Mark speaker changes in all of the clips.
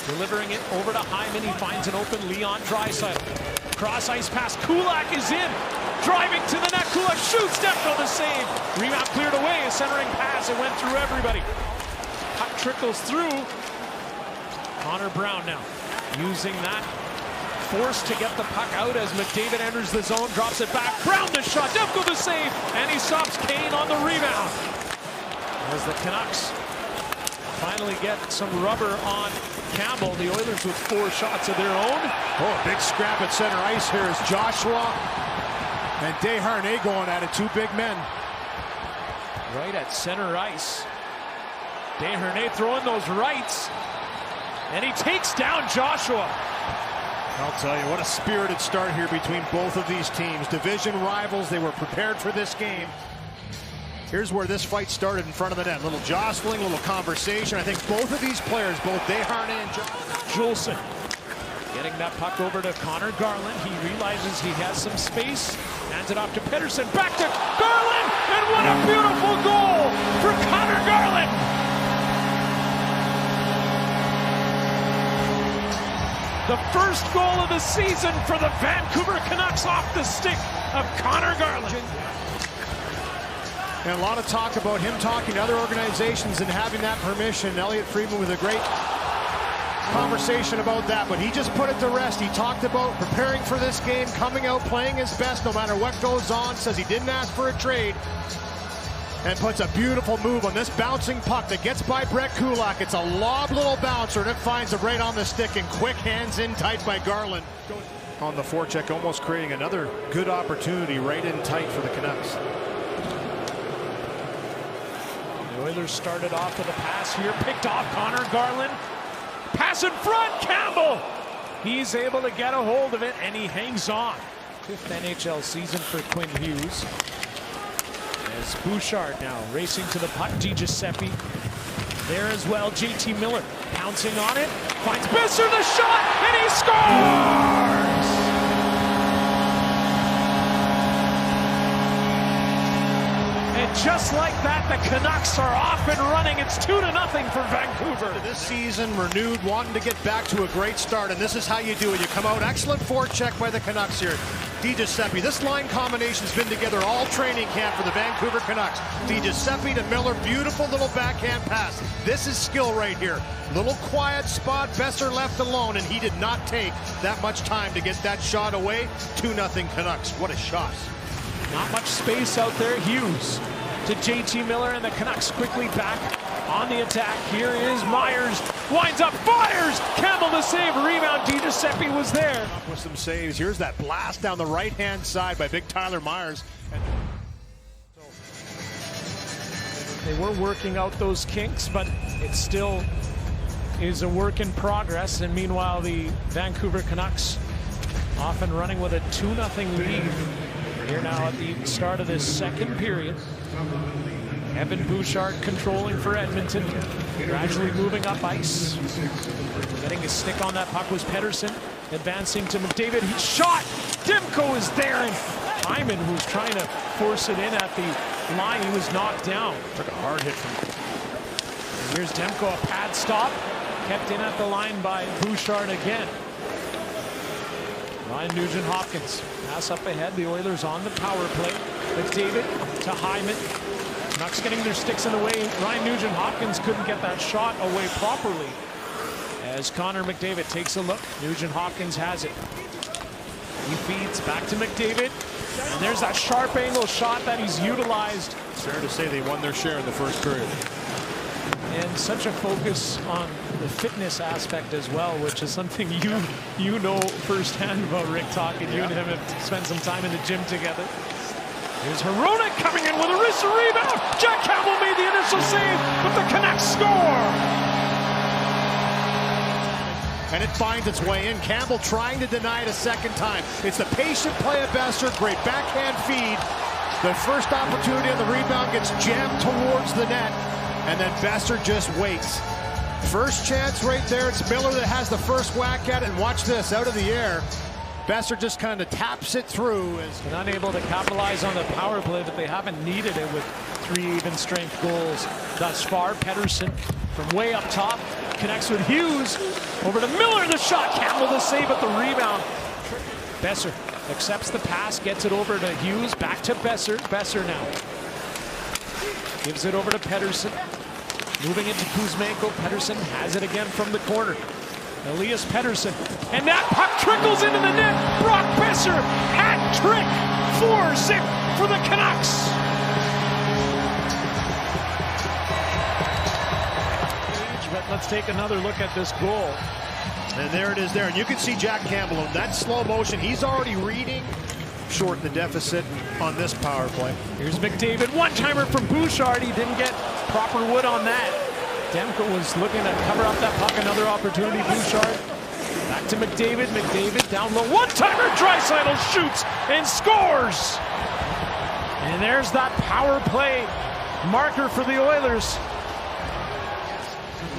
Speaker 1: Delivering it over to Hyman. He finds an open Leon Draisaitl. Cross ice pass. Kulak is in. Driving to the net. Kulak shoots. Demko the save. Rebound cleared away. A centering pass. It went through everybody. Puck trickles through. Connor Brown now using that force to get the puck out as McDavid enters the zone. Drops it back. Brown the shot. Demko the save. And he stops Kane on the rebound. As the Canucks finally get some rubber on Campbell. The Oilers with 4 shots of their own.
Speaker 2: Oh, a big scrap at center ice here is Joshua and Desharnais going at it. 2 big men.
Speaker 1: Right at center ice. Desharnais throwing those rights. And he takes down Joshua.
Speaker 2: I'll tell you, what a spirited start here between both of these teams. Division rivals, they were prepared for this game. Here's where this fight started in front of the net. Little jostling, little conversation. I think both of these players, both Desharnais and
Speaker 1: Juleson, getting that puck over to Connor Garland. He realizes he has some space. Hands it off to Pettersson. Back to Garland! And what a beautiful goal for Connor Garland! The first goal of the season for the Vancouver Canucks off the stick of Connor Garland.
Speaker 2: And a lot of talk about him talking to other organizations and having that permission. Elliot Friedman with a great conversation about that, but he just put it to rest. He talked about preparing for this game, coming out, playing his best no matter what goes on, says he didn't ask for a trade, and puts a beautiful move on this bouncing puck that gets by Brett Kulak. It's a lob little bouncer, and it finds it right on the stick, and quick hands in tight by Garland. On the forecheck, almost creating another good opportunity right in tight for the Canucks.
Speaker 1: The Oilers started off with a pass here, picked off Connor Garland. Pass in front, Campbell! He's able to get a hold of it, and he hangs on. 5th NHL season for Quinn Hughes. As Bouchard now racing to the puck, DiGiuseppe there as well. JT Miller pouncing on it, finds Boeser the shot, and he scores! Just like that, the Canucks are off and running. It's 2-0 for Vancouver.
Speaker 2: This season renewed, wanting to get back to a great start, and this is how you do it. You come out, excellent forecheck by the Canucks here. DiGiuseppe, this line combination's been together all training camp for the Vancouver Canucks. DiGiuseppe to Miller, beautiful little backhand pass. This is skill right here. Little quiet spot, Boeser left alone, and he did not take that much time to get that shot away. 2-0 Canucks. What a shot.
Speaker 1: Not much space out there. Hughes to JT Miller, and the Canucks quickly back on the attack. Here is Myers, winds up, fires! Campbell the save, rebound, DiGiuseppe was there.
Speaker 2: With some saves, here's that blast down the right-hand side by big Tyler Myers.
Speaker 1: They were working out those kinks, but it still is a work in progress, and meanwhile the Vancouver Canucks off and running with a 2-0 lead. Here now at the start of this second period. Evan Bouchard controlling for Edmonton, gradually moving up ice. Getting his stick on that puck was Pettersson, advancing to McDavid. He shot! Demko is there, and Hyman, who's trying to force it in at the line, he was knocked down.
Speaker 2: Took a hard hit from him.
Speaker 1: And here's Demko, a pad stop, kept in at the line by Bouchard again. Ryan Nugent-Hopkins, pass up ahead. The Oilers on the power play. McDavid to Hyman. Canucks getting their sticks in the way. Ryan Nugent-Hopkins couldn't get that shot away properly. As Connor McDavid takes a look, Nugent-Hopkins has it. He feeds back to McDavid. And there's that sharp angle shot that he's utilized.
Speaker 2: It's fair to say they won their share in the first period.
Speaker 1: And such a focus on the fitness aspect as well, which is something you know firsthand about, Rick, talking. You and him have spent some time in the gym together. Here's Hronek coming in with a wrist rebound. Jack Campbell made the initial save, but the Canucks score.
Speaker 2: And it finds its way in. Campbell trying to deny it a second time. It's the patient play of Boeser. Great backhand feed. The first opportunity on the rebound gets jammed towards the net. And then Boeser just waits. First chance right there. It's Miller that has the first whack at it. And watch this, out of the air. Boeser just kind of taps it through.
Speaker 1: And unable to capitalize on the power play, but they haven't needed it with 3 even strength goals thus far. Pettersson from way up top connects with Hughes. Over to Miller, the shot. Campbell the save at the rebound. Boeser accepts the pass, gets it over to Hughes. Back to Boeser. Boeser now. Gives it over to Pettersson. Moving into Kuzmenko. Pettersson has it again from the corner. Elias Pettersson. And that puck trickles into the net. Brock Boeser. Hat trick. 4-zip for the Canucks. But let's take another look at this goal.
Speaker 2: And there it is there. And you can see Jack Campbell in that slow motion. He's already reading. Shorten the deficit on this power play.
Speaker 1: Here's McDavid. One-timer from Bouchard. He didn't get proper wood on that. Demko was looking to cover up that puck. Another opportunity. Bouchard. Back to McDavid. McDavid down low. One-timer. Draisaitl shoots and scores. And there's that power play marker for the Oilers.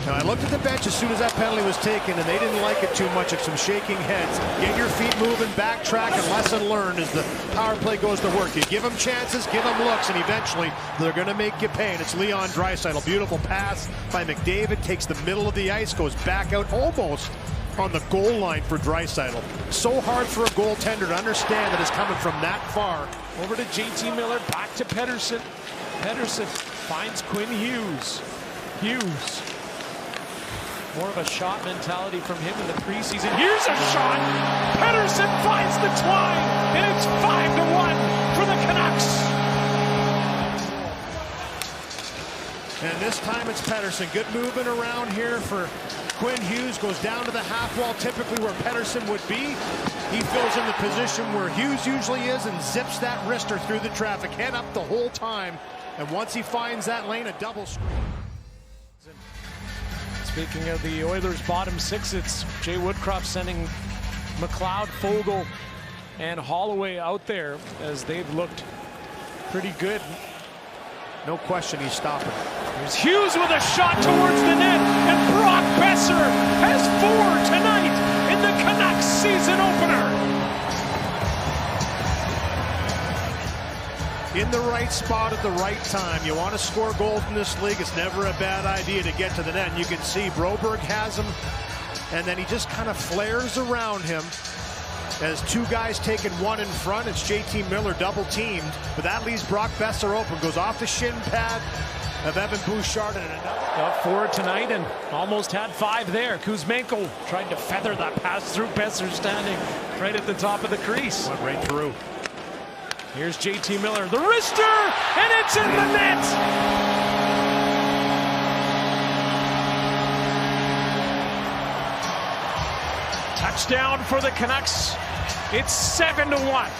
Speaker 2: Now, I looked at the bench as soon as that penalty was taken, and they didn't like it too much. It's some shaking heads. Get your feet moving, backtrack, and lesson learned as the power play goes to work. You give them chances, give them looks, and eventually they're going to make you pay. And it's Leon Draisaitl. Beautiful pass by McDavid. Takes the middle of the ice, goes back out almost on the goal line for Draisaitl. So hard for a goaltender to understand that it's coming from that far.
Speaker 1: Over to JT Miller, back to Pettersson. Pettersson finds Quinn Hughes. Hughes. More of a shot mentality from him in the preseason. Here's a shot. Pettersson finds the twine, and it's 5-1 for the Canucks.
Speaker 2: And this time it's Pettersson. Good movement around here for Quinn Hughes. Goes down to the half wall, typically where Pettersson would be. He fills in the position where Hughes usually is and zips that wrister through the traffic. Head up the whole time. And once he finds that lane, a double screen.
Speaker 1: Speaking of the Oilers' bottom six, it's Jay Woodcroft sending McLeod, Fogle, and Holloway out there as they've looked pretty good.
Speaker 2: No question he's stopping.
Speaker 1: Here's Hughes with a shot towards the net, and Brock Boeser has 4 tonight in the Canucks season opener.
Speaker 2: In the right spot at the right time. You want to score goals in this league, it's never a bad idea to get to the net. And you can see Broberg has him, and then he just kind of flares around him as two guys taking one in front. It's JT Miller double teamed, but that leaves Brock Boeser open. Goes off the shin pad of Evan Bouchard, and another.
Speaker 1: Got 4 tonight and almost had 5 there. Kuzmenko tried to feather that pass through. Boeser standing right at the top of the crease.
Speaker 2: Went right through.
Speaker 1: Here's JT Miller, the wrister, and it's in the net! Touchdown for the Canucks. It's 7-1.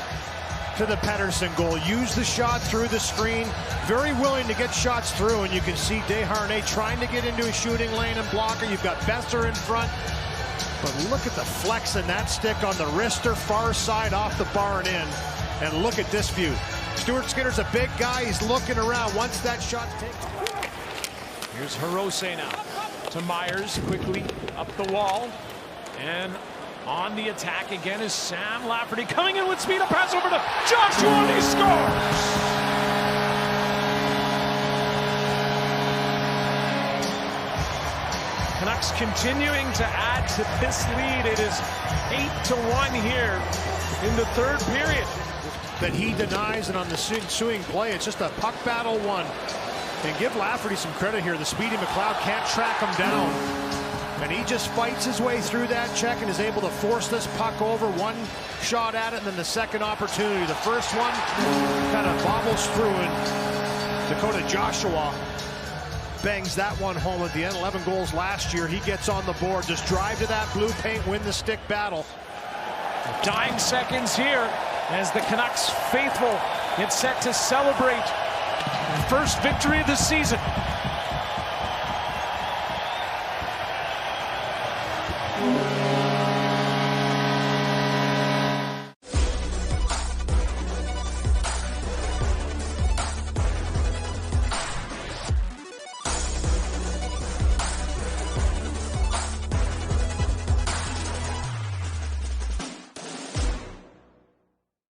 Speaker 2: To the Pettersson goal. Use the shot through the screen. Very willing to get shots through, and you can see Desharnais trying to get into a shooting lane and blocker. You've got Boeser in front. But look at the flex in that stick on the wrister, far side off the bar and in. And look at this view. Stuart Skinner's a big guy. He's looking around once that shot's taken.
Speaker 1: Here's Hirose now to Myers, quickly up the wall. And on the attack again is Sam Lafferty coming in with speed. A pass over to Joshua, and he scores! Canucks continuing to add to this lead. It is 8-1 here in the third period.
Speaker 2: That he denies, and on the ensuing play, it's just a puck battle one. And give Lafferty some credit here. The speedy McLeod can't track him down. And he just fights his way through that check and is able to force this puck over. One shot at it, and then the second opportunity. The first one kind of bobbles through, and Dakota Joshua bangs that one home at the end. 11 goals last year. He gets on the board. Just drive to that blue paint, win the stick battle.
Speaker 1: Dying seconds here as the Canucks faithful get set to celebrate first victory of the season.